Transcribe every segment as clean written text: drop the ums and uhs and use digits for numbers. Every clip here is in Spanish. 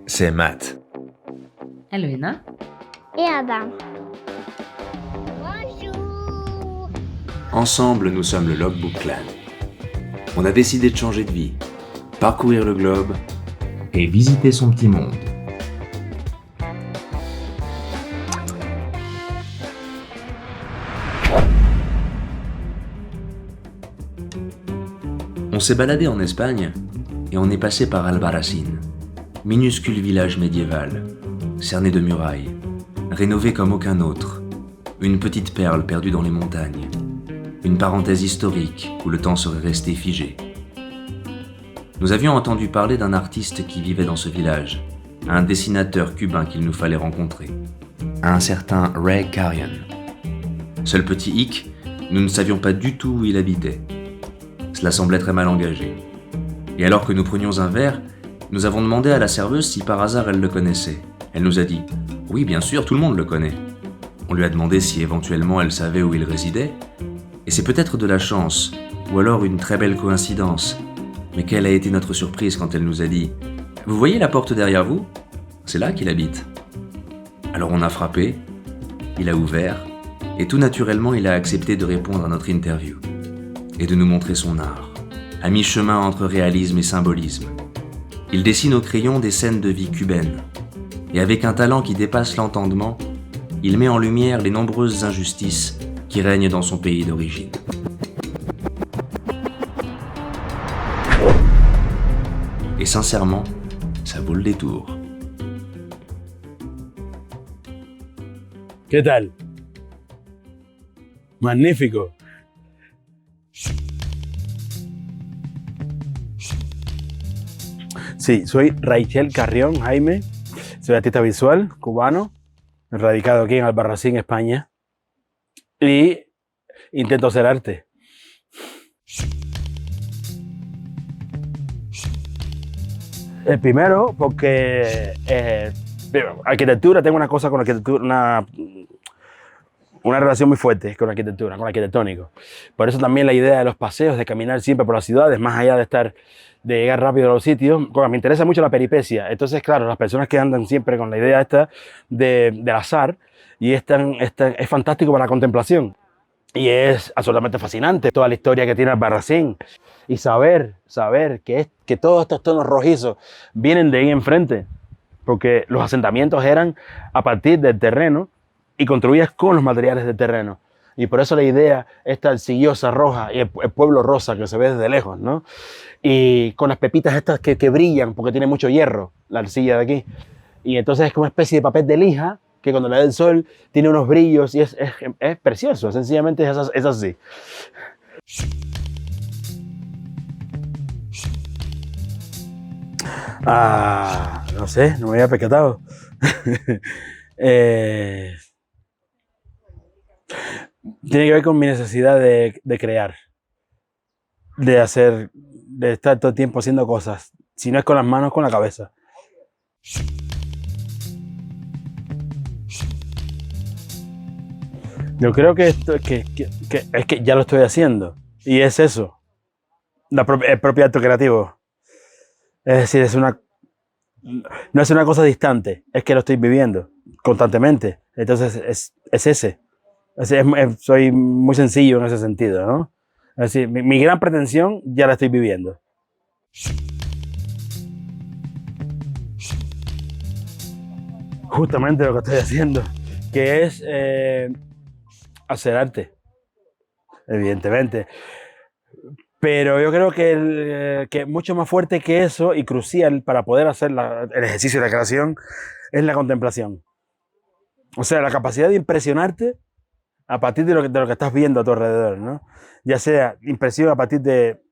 C'est Matt. Elena. Et Adam. Bonjour. Ensemble, nous sommes le Logbook Clan. On a décidé de changer de vie, parcourir le globe Et visiter son petit monde. On s'est baladé en Espagne et on est passé par Albarracín, minuscule village médiéval, cerné de murailles, rénové comme aucun autre, une petite perle perdue dans les montagnes, une parenthèse historique où le temps serait resté figé. Nous avions entendu parler d'un artiste qui vivait dans ce village, un dessinateur cubain qu'il nous fallait rencontrer, un certain Ray Carrion. Seul petit hic, nous ne savions pas du tout où il habitait. Cela semblait très mal engagé. Et alors que nous prenions un verre, nous avons demandé à la serveuse si par hasard elle le connaissait. Elle nous a dit « Oui, bien sûr, tout le monde le connaît ». On lui a demandé si éventuellement elle savait où il résidait. Et c'est peut-être de la chance, ou alors une très belle coïncidence. Mais quelle a été notre surprise quand elle nous a dit « Vous voyez la porte derrière vous ? C'est là qu'il habite ». Alors on a frappé, il a ouvert, et tout naturellement il a accepté de répondre à notre interview et de nous montrer son art, à mi-chemin entre réalisme et symbolisme. Il dessine au crayon des scènes de vie cubaine, et avec un talent qui dépasse l'entendement, il met en lumière les nombreuses injustices qui règnent dans son pays d'origine. Et sincèrement, ça vaut le détour. ¿Qué tal? Magnífico. Sí, soy Raichel Carrión Jaime, soy artista visual cubano, radicado aquí en Albarracín, España, y intento hacer arte. El primero, porque arquitectura, tengo una cosa con arquitectura, una relación muy fuerte con la arquitectura, con lo arquitectónico. Por eso también la idea de los paseos, de caminar siempre por las ciudades, más allá de llegar rápido a los sitios, me interesa mucho la peripecia. Entonces, claro, las personas que andan siempre con la idea esta del azar, y es fantástico para la contemplación. Y es absolutamente fascinante toda la historia que tiene Albarracín. Y saber que todos estos tonos rojizos vienen de ahí enfrente, porque los asentamientos eran a partir del terreno y construidas con los materiales del terreno. Y por eso la idea esta arcillosa roja y el pueblo rosa que se ve desde lejos, ¿no? Y con las pepitas estas que brillan porque tiene mucho hierro, la arcilla de aquí. Y entonces es como una especie de papel de lija que cuando le da el sol tiene unos brillos y es precioso, sencillamente es así. No sé, no me había percatado. Tiene que ver con mi necesidad de crear, de estar todo el tiempo haciendo cosas. Si no es con las manos, con la cabeza. Yo creo que es que ya lo estoy haciendo. Y es eso, el propio acto creativo. Es decir, no es una cosa distante, es que lo estoy viviendo constantemente. Entonces es ese. Soy muy sencillo en ese sentido, ¿no? Es decir, mi gran pretensión ya la estoy viviendo. Justamente lo que estoy haciendo, que es hacer arte, evidentemente. Pero yo creo que mucho más fuerte que eso y crucial para poder hacer el ejercicio de la creación es la contemplación. O sea, la capacidad de impresionarte a partir de lo que estás viendo a tu alrededor, ¿no? Ya sea impresión a partir de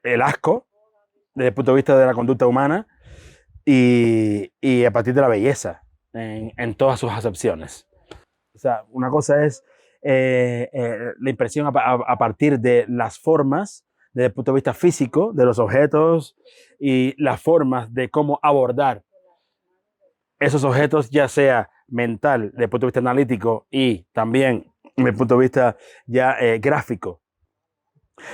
el asco, desde el punto de vista de la conducta humana, y a partir de la belleza, en todas sus acepciones. O sea, una cosa es la impresión a partir de las formas, desde el punto de vista físico, de los objetos, y las formas de cómo abordar esos objetos, ya sea mental, desde el punto de vista analítico y también desde el punto de vista ya gráfico.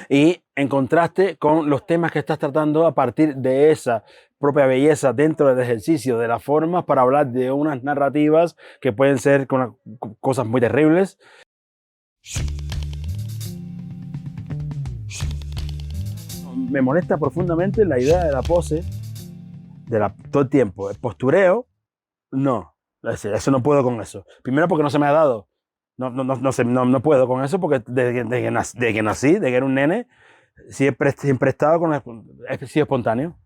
Y en contraste con los temas que estás tratando a partir de esa propia belleza dentro del ejercicio de las formas para hablar de unas narrativas que pueden ser cosas muy terribles. Me molesta profundamente la idea de la pose todo el tiempo. El postureo, no. Eso no puedo con eso. Primero porque no se me ha dado. No puedo con eso porque desde que nací, de que era un nene, siempre he estado he sido espontáneo.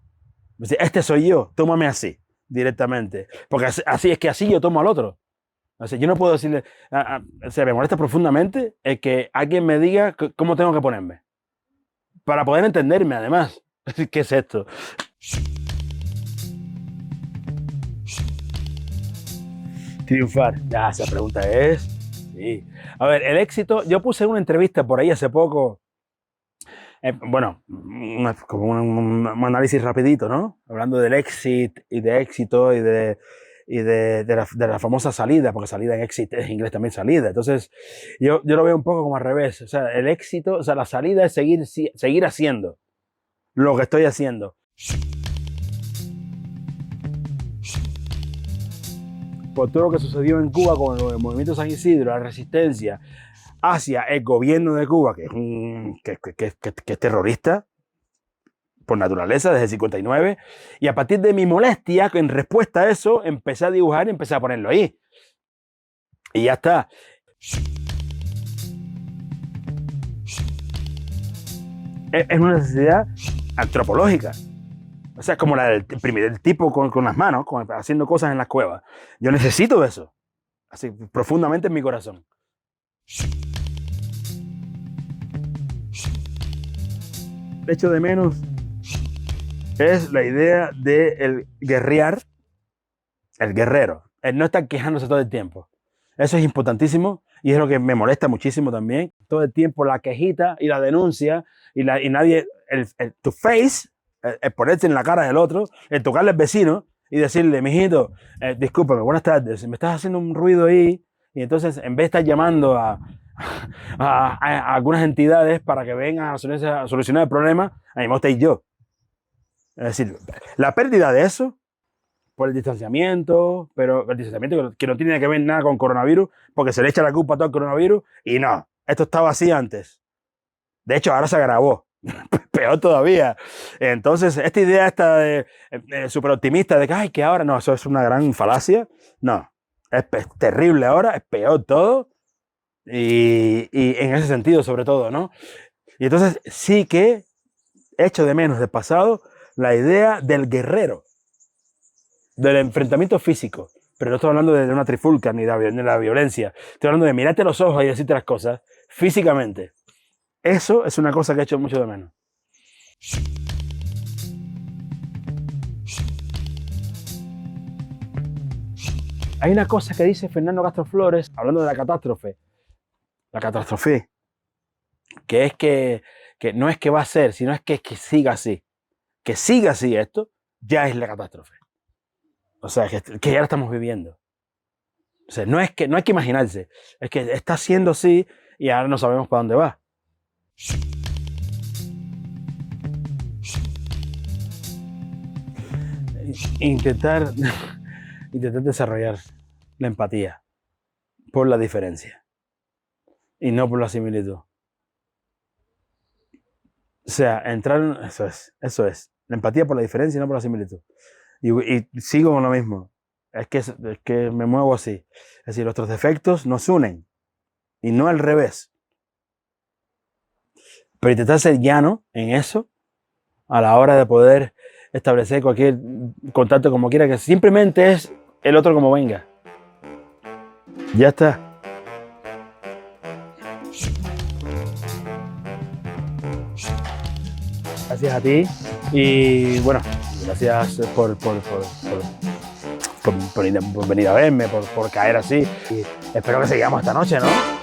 Este soy yo, tómame así, directamente. Porque así es que así yo tomo al otro. O sea, yo no puedo decirle... O sea, me molesta profundamente el que alguien me diga cómo tengo que ponerme. Para poder entenderme, además. ¿Qué es esto? Triunfar. Ya, esa pregunta es... Sí. A ver, el éxito... Yo puse una entrevista por ahí hace poco... bueno, como un análisis rapidito, ¿no? Hablando del éxito y de éxito y de la famosa salida, porque salida en éxito es inglés también salida. Entonces, yo lo veo un poco como al revés. O sea, el éxito, o sea, la salida es seguir haciendo lo que estoy haciendo. Por todo lo que sucedió en Cuba con el movimiento San Isidro, la resistencia hacia el gobierno de Cuba, que es terrorista por naturaleza desde el 59, y a partir de mi molestia, en respuesta a eso, empecé a dibujar y empecé a ponerlo ahí. Y ya está. Es una necesidad antropológica. O sea, es como la del tipo con las manos, haciendo cosas en las cuevas. Yo necesito eso, así profundamente en mi corazón. Echo de menos es la idea del guerrear, el guerrero, el no estar quejándose todo el tiempo. Eso es importantísimo y es lo que me molesta muchísimo también. Todo el tiempo la quejita y la denuncia y nadie, tu face, el ponerte en la cara del otro, el tocarle al vecino y decirle, mijito, discúlpame, buenas tardes, me estás haciendo un ruido ahí. Y entonces, en vez de estar llamando a algunas entidades para que vengan a solucionar el problema, a mí me gusta ir yo. Es decir, la pérdida de eso por el distanciamiento, pero el distanciamiento que no tiene que ver nada con coronavirus, porque se le echa la culpa a todo el coronavirus y no, esto estaba así antes. De hecho, ahora se agravó. Peor todavía. Entonces, esta idea de súper optimista de que, ay, que ahora no, eso es una gran falacia. No, es terrible ahora, es peor todo. Y en ese sentido, sobre todo, ¿no? Y entonces sí que echo de menos del pasado la idea del guerrero, del enfrentamiento físico. Pero no estoy hablando de una trifulca ni de la violencia. Estoy hablando de mirarte a los ojos y decirte las cosas físicamente. Eso es una cosa que echo mucho de menos. Hay una cosa que dice Fernando Castro Flores, hablando de la catástrofe, que es que no es que va a ser, sino es que siga así. Que siga así esto, ya es la catástrofe. O sea, que ya la estamos viviendo. O sea, no hay que imaginarse, es que está siendo así y ahora no sabemos para dónde va. Intentar desarrollar la empatía por la diferencia y no por la similitud. O sea, eso es. La empatía por la diferencia y no por la similitud. Y sigo con lo mismo. Es que me muevo así. Es decir, nuestros defectos nos unen y no al revés. Pero intentar ser llano en eso a la hora de poder establecer cualquier contacto como quiera, que simplemente es el otro como venga. Ya está. Gracias a ti y bueno, gracias por venir a verme, por caer así. Y espero que sigamos esta noche, ¿no?